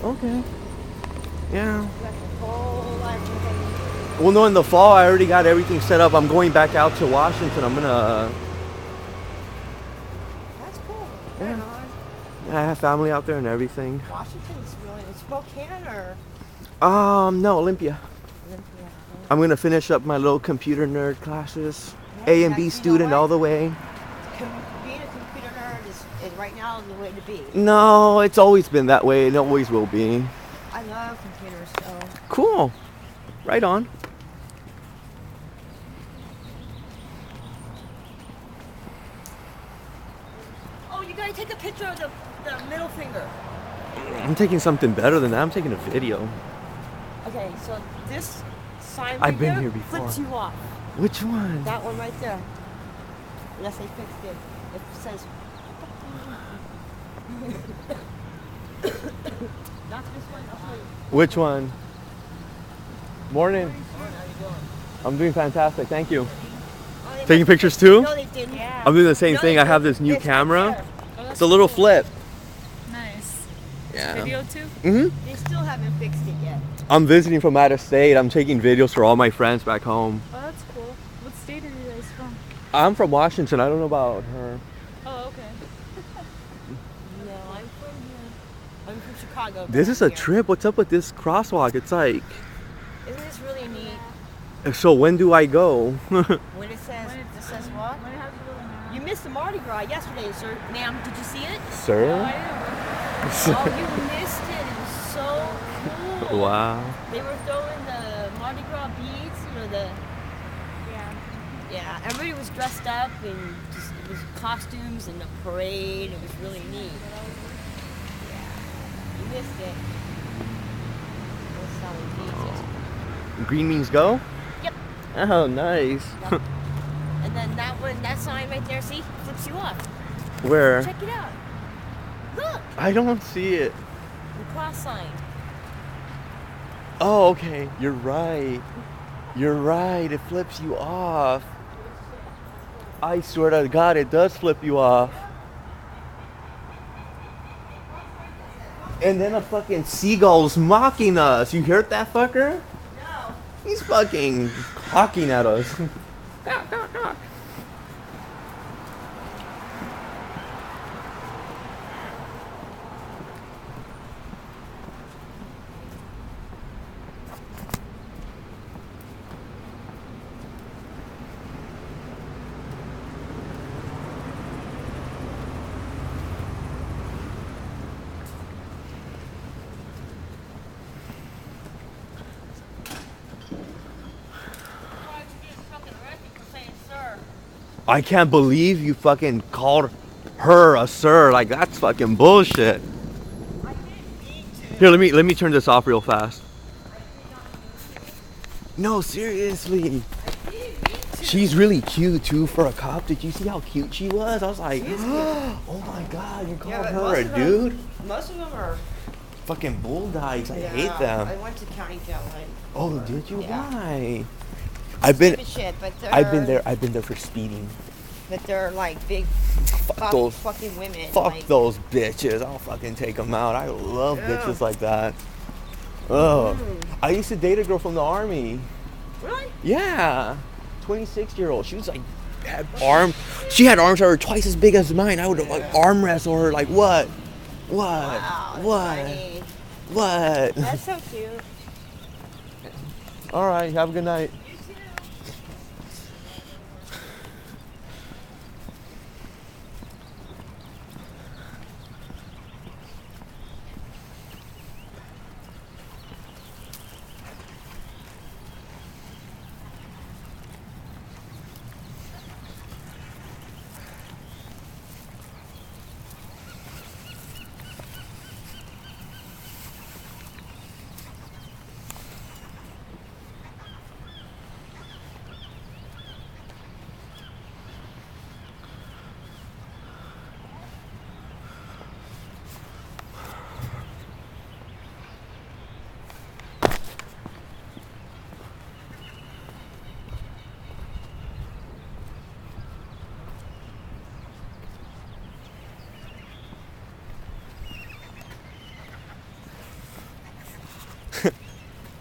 Okay. Yeah. You got the whole lot of things. Well, no, in the fall, I already got everything set up. I'm going back out to Washington. I'm gonna. That's cool. Right Yeah. on. I have family out there and everything. Washington's really in Spokane or No, Olympia. Olympia. I'm gonna finish up my little computer nerd classes. Yeah, A and B you know student what? all the way. Being a computer nerd is right now the way to be. No, it's always been that way. It always will be. I love computers, so. Cool. Right on. Oh, you gotta take a picture of the middle finger. I'm taking something better than that. I'm taking a video. Okay, so this sign I've been here before. flips you off. Which one? That one right there. Unless they fixed it. It says. Not this one. I'll show you. Which one? Morning. I'm doing fantastic. Thank you. Oh, they Taking must- pictures too? No, they didn't. Yeah. I'm doing the same No, thing. they I have didn't. this new It's right camera. there. Oh, that's It's a little cool. flip. Nice. Yeah. Video too? Mm-hmm. They still haven't fixed it yet. I'm visiting from out of state. I'm taking videos for all my friends back home. Oh, that's cool. What state are you guys from? I'm from Washington. I don't know about her. Oh, okay. No, I'm from here. I'm from Chicago. This is a Here. trip. What's up with this crosswalk? It's like, Isn't this really neat? so when do I go? When it says, it says what? When it has a little map. You missed the Mardi Gras yesterday, sir. Ma'am, did you see it? Oh, I Sir? didn't. Oh, you missed it. It was so cool. Wow. They were throwing the Mardi Gras beads, you know, the, Yeah. yeah, everybody was dressed up and just, it was costumes and a parade. It was really neat. Yeah, you missed it. It was selling beads yesterday. Green means go? Yep. Oh, nice. Yep. And then that one, that sign right there, see, flips you off. Where? Check it out. Look, I don't see it. the cross sign. Oh, okay. You're right. You're right. It flips you off. I swear to God, it does flip you off. And then a fucking seagull's mocking us. You heard that fucker? No. He's fucking hawking at us. Why'd you get fucking arrested for saying sir? I can't believe you fucking called her a sir. Like, that's fucking bullshit. I didn't mean to. Here, let me turn this off real fast. No, seriously. I didn't mean to. She's really cute too for a cop. Did you see how cute she was? I was like, She is cute. oh my god, you called Yeah, but her most a of them- dude? Most of them are. Fucking bulldogs. I Yeah, hate them. I went to county jail. Oh, did you? Yeah. Why? I've been Shit, but they're, I've been there. I've been there for speeding. But they're like big Fuck those. fucking women. Fuck like, those bitches. I'll fucking take them out. I love Yeah. bitches like that. Ugh. Mm. I used to date a girl from the army. Really? Yeah. 26-year-old. She was like, had arms. She had arms that were twice as big as mine. I would like arm wrestle her. Like what? What? Wow. That's What? funny. What? That's so cute. All right. Have a good night. You too.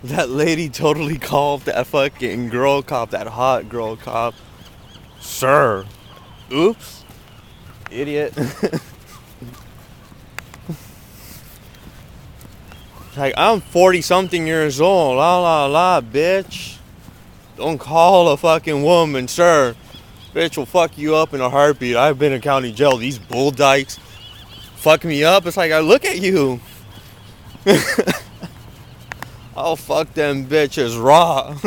That lady totally called that fucking girl cop, that hot girl cop, sir. Oops. Idiot. Like, I'm 40 something years old. La la la, bitch. Don't call a fucking woman, sir. Bitch will fuck you up in a heartbeat. I've been in county jail. These bull dykes fuck me up. It's like, I look at you. I'll fuck them bitches raw.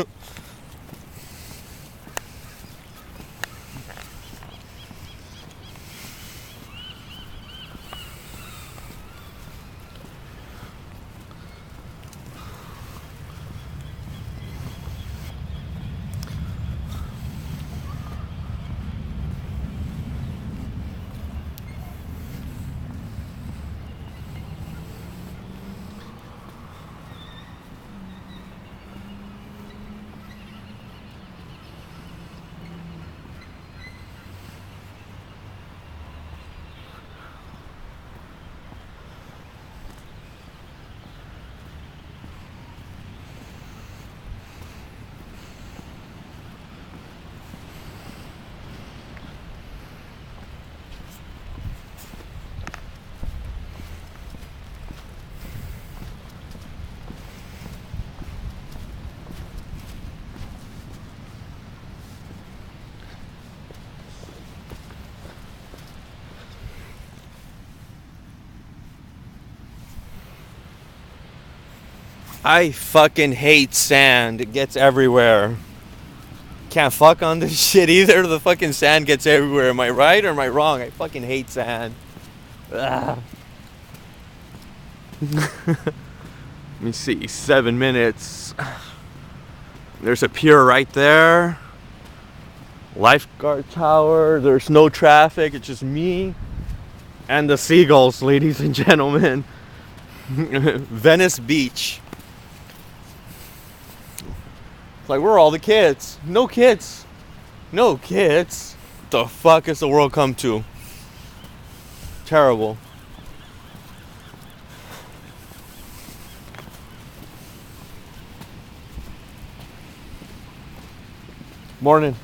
I fucking hate sand. It gets everywhere. Can't fuck on this shit either. The fucking sand gets everywhere. Am I right or am I wrong? I fucking hate sand. Ugh. Let me see. 7 minutes. There's a pier right there. Lifeguard tower. There's no traffic. It's just me and the seagulls, ladies and gentlemen. Venice Beach. It's like, where are all the kids? No kids. No kids. What the fuck has the world come to? Terrible. Morning.